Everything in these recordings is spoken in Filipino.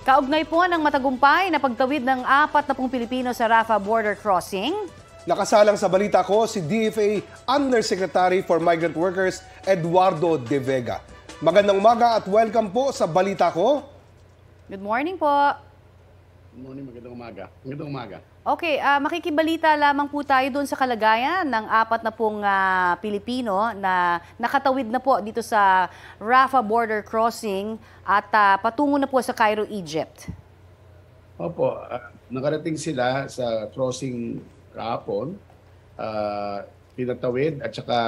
Kaugnay po ng matagumpay na pagtawid ng 40 Pilipino sa Rafah border crossing. Nakasalang sa balita ko si DFA Undersecretary for Migrant Workers Eduardo De Vega. Magandang umaga at welcome po sa balita ko. Good morning po. Good morning, magandang umaga. Magandang umaga. Okay, makikibalita lamang po tayo doon sa kalagayan ng 40 Pilipino na nakatawid na po dito sa Rafah border crossing at patungo na po sa Cairo, Egypt. Opo, nakarating sila sa crossing kahapon, pinatawid at saka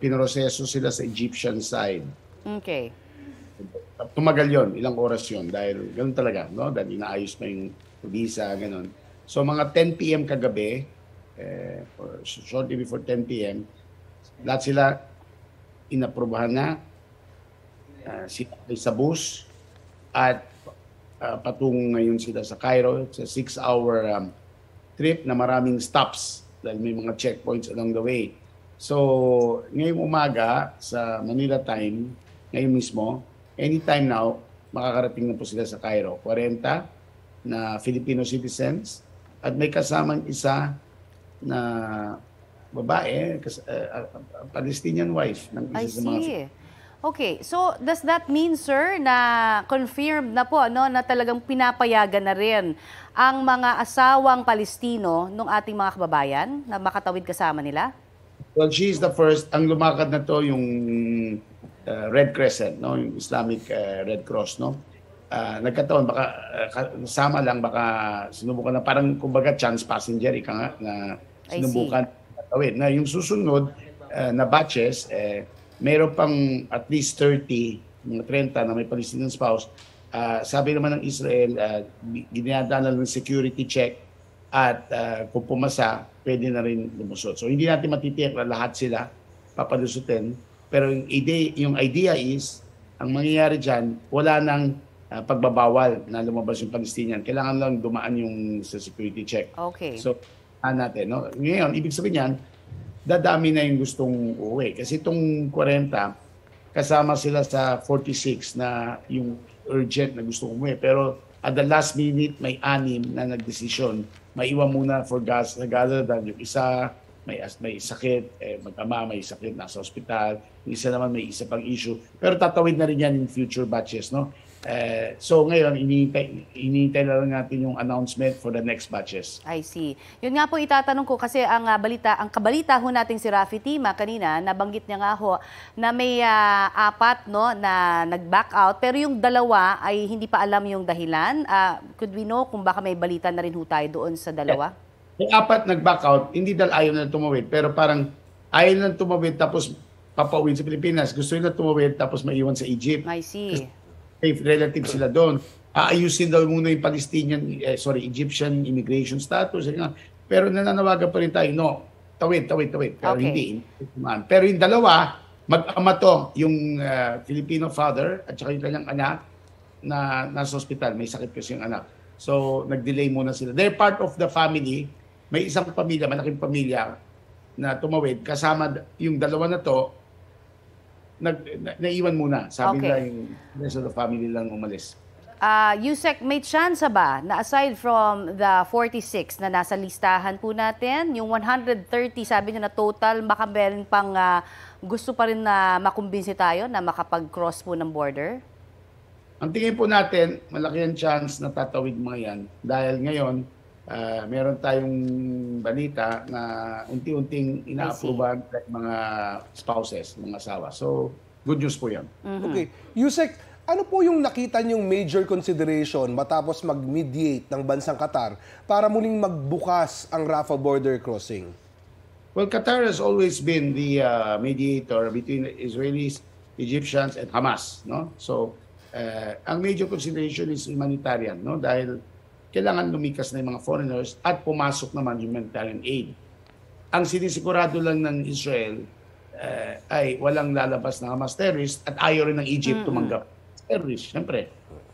pinroseso sila sa Egyptian side. Okay. Tumagal yon, ilang oras yon dahil ganoon talaga, no? Dahil inaayos pa yung visa, ganoon. So mga 10 p.m. kagabi, or shortly before 10 p.m., lahat sila inaprubahan na sa bus at patungo ngayon sila sa Cairo. It's a 6-hour trip na maraming stops dahil may mga checkpoints along the way. So ngayong umaga sa Manila time, ngayon mismo, anytime now, makakarating na po sila sa Cairo. 40 na Filipino citizens at may kasamang isa na babae, Palestinian wife ng isa sa mga... I see. Okay, so does that mean, sir, na confirmed na po na talagang pinapayagan na rin ang mga asawang Palestino ng ating mga kababayan na makatawid kasama nila? Well, she is the first. Ang lumakad na to yung Red Crescent, no, yung Islamic Red Cross, no. Nagkataon baka sama lang, baka sinubukan na parang kumbaga chance passenger ika nga na sinubukan tawid. Na yung susunod na batches, mayroon pang at least 30, mga 30 na may Palestinian spouse. Sabi naman ng Israel, ginadala ng security check at kung pumasa, pwede na rin lumusot. So hindi natin matitiyak na lahat sila papalusutin. Pero yung idea is, ang mangyayari dyan, wala nang pagbabawal na lumabas yung Palestinian. Kailangan lang dumaan yung sa security check. Okay. So, natin, no? Ngayon, ibig sabihin yan, dadami na yung gustong uuwi. Kasi itong 40, kasama sila sa 46 na yung urgent na gustong umuwi. Pero at the last minute, may 6 na nagdesisyon. Maiwan muna for Gaza dahil yung isa may sakit, mag-ama may sakit, nasa ospital. Yung isa naman may isa pang issue. Pero tatawid na rin yan in future batches, no? So ngayon, inihintay na lang natin yung announcement for the next batches. I see. Yun nga po itatanong ko kasi ang kabalita ho nating si Rafi Tima kanina, nabanggit niya nga ho na may 4 no, na nag-back out pero yung 2 ay hindi pa alam yung dahilan. Could we know kung baka may balita na rin ho tayo doon sa 2? Yung 4 nag-back out, hindi dahil ayaw na tumawid, pero parang ayaw na tumawid tapos papauwi sa Pilipinas. Gusto nila tumawid tapos maiwan sa Egypt. I see. Relative sila doon. Aayusin daw muna yung Egyptian immigration status. Pero nananawagan pa rin tayo, no, tawid. Pero Okay. hindi. Pero yung 2, mag-ama to, yung Filipino father at saka yung kanyang anak na nasa hospital. May sakit kasi yung anak. So, nag-delay muna sila. They're part of the family. May isang pamilya, malaking pamilya na tumawid. Kasama yung 2 na to, naiwan muna. Sabi nila yung rest of the family lang umalis. Yusek, may chance ba na aside from the 46 na nasa listahan po natin, yung 130 sabi niyo na total, baka meron pang gusto pa rin na makumbinsi tayo na makapag-cross po ng border? Ang tingin po natin, malaki ang chance na tatawid mga yan. Dahil ngayon, meron tayong balita na unti-unting ina-approve mga spouses, mga asawa. So, good news po yan. Mm-hmm. Okay. Yusek, ano po yung nakita niyong major consideration matapos mag-mediate ng bansang Qatar para muling magbukas ang Rafah border crossing? Well, Qatar has always been the mediator between Israelis, Egyptians, and Hamas. No? So, ang major consideration is humanitarian, no? Dahil kailangan lumikas na yung mga foreigners at pumasok naman humanitarian aid. Ang sinisigurado lang ng Israel ay walang lalabas na Hamas terrorist at ayaw rin ng Egypt tumanggap terrorist, syempre.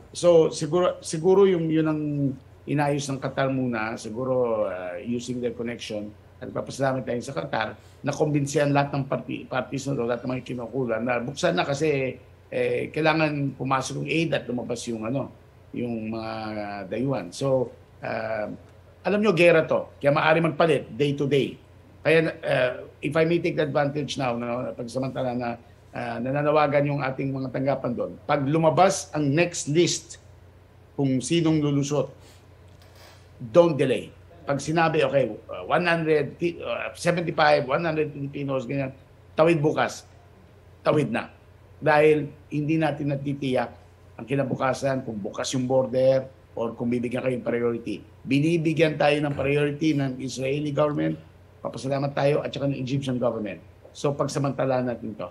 So siguro yun ang inayos ng Qatar muna, siguro using their connection, at papasalamat tayo sa Qatar na kumbinsihan lahat ng parties na lahat ng mga kinukulan na buksan na kasi kailangan pumasok yung aid at lumabas yung yung mga dayuhan. So, alam nyo, gera to. Kaya maaari magpalit day to day. Kaya if I may take advantage now, no, pagsamantala na nananawagan yung ating mga tanggapan doon, pag lumabas ang next list kung sinong lulusot, don't delay. Pag sinabi, okay, 175, 100 Filipinos, ganyan, tawid bukas. Tawid na. Dahil hindi natin natitiyak ang kinabukasan kung bukas yung border or kung bibigyan kayong priority. Binibigyan tayo ng priority ng Israeli government, papasalamat tayo, at saka ng Egyptian government. So pagsamantala natin to.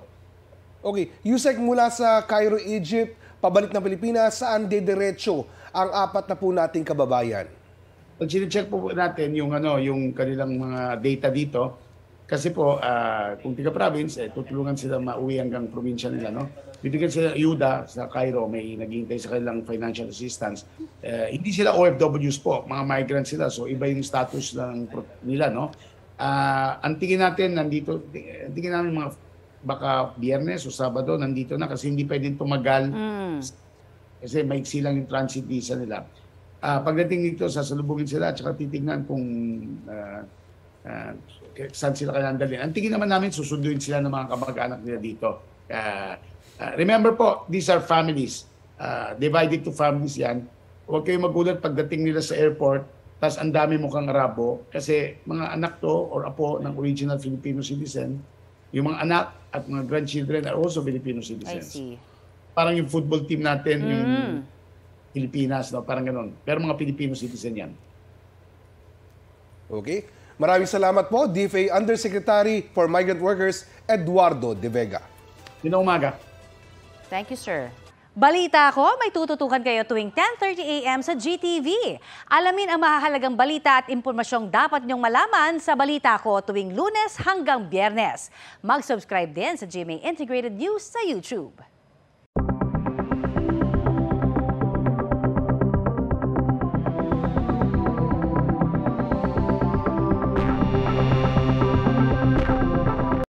Okay, Yusek, mula sa Cairo, Egypt, pabalik ng Pilipinas, saan didiretso ang 4 na po nating kababayan? Pag sinecheck po natin yung yung kanilang mga data dito, kasi po kung tiga province, tutulungan sila mauwi hanggang probinsya nila, no? Bibigyan sila ayuda sa Cairo, may naghihintay sa kanilang financial assistance. Hindi sila OFWs po, mga migrants sila, so iba yung status nila, no? Ang tingin natin tingin namin mga baka Biyernes o Sabado nandito na kasi hindi pwedeng tumagal kasi maiksi lang yung transit visa nila. Pagdating dito, sasalubungin sila at saka titignan kung saan sila kailangan dalhin. Ang tingin naman namin, susunduin sila ng mga kamag-anak nila dito. Remember po, these are families. Divided to families yan. Huwag kayong magulat pagdating nila sa airport, tapos ang dami mukhang Arabo kasi mga anak to or apo ng original Filipino citizen, yung mga anak at mga grandchildren are also Filipino citizens. I see. Parang yung football team natin, yung Pilipinas, no? Parang gano'n. Pero mga Filipino citizen yan. Okay. Maraming salamat po, DFA Undersecretary for Migrant Workers, Eduardo De Vega. Yun ang umaga. Thank you, sir. Balita ko, may tututukan kayo tuwing 10:30 a.m. sa GTV. Alamin ang mahahalagang balita at impormasyong dapat niyong malaman sa Balita Ko tuwing Lunes hanggang Biyernes. Mag-subscribe din sa GMA Integrated News sa YouTube.